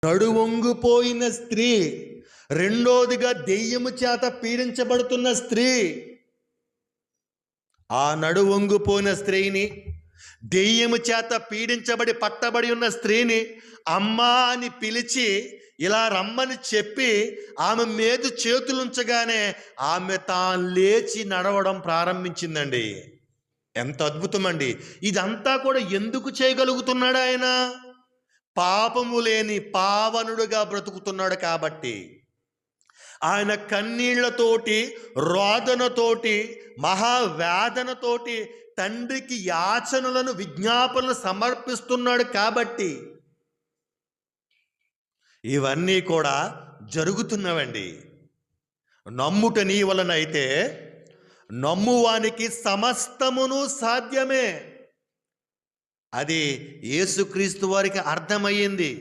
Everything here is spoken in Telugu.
నడువొంగిపోయిన స్త్రీ, రెండోదిగా దెయ్యము చేత పీడించబడుతున్న స్త్రీ. ఆ నడువొంగిపోయిన స్త్రీని, దెయ్యము చేత పీడించబడి పట్టబడి ఉన్న స్త్రీని అమ్మా అని పిలిచి ఇలా రమ్మని చెప్పి ఆమె మీద చేతులుంచగానే ఆమె తాను లేచి నడవడం ప్రారంభించిందండి. ఎంత అద్భుతమండి! ఇదంతా కూడా ఎందుకు చేయగలుగుతున్నాడు ఆయన? పాపము లేని పావనుడుగా బ్రతుకుతున్నాడు కాబట్టి. ఆయన కన్నీళ్లతోటి, రోదనతోటి, మహావేదనతోటి తండ్రికి యాచనలను, విజ్ఞాపనలు సమర్పిస్తున్నాడు కాబట్టి ఇవన్నీ కూడా జరుగుతున్నవండి. నమ్ముట నీ వలనైతే నమ్మువానికి సమస్తమును సాధ్యమే. అది యేసుక్రీస్తు వారికి అర్థమయ్యింది.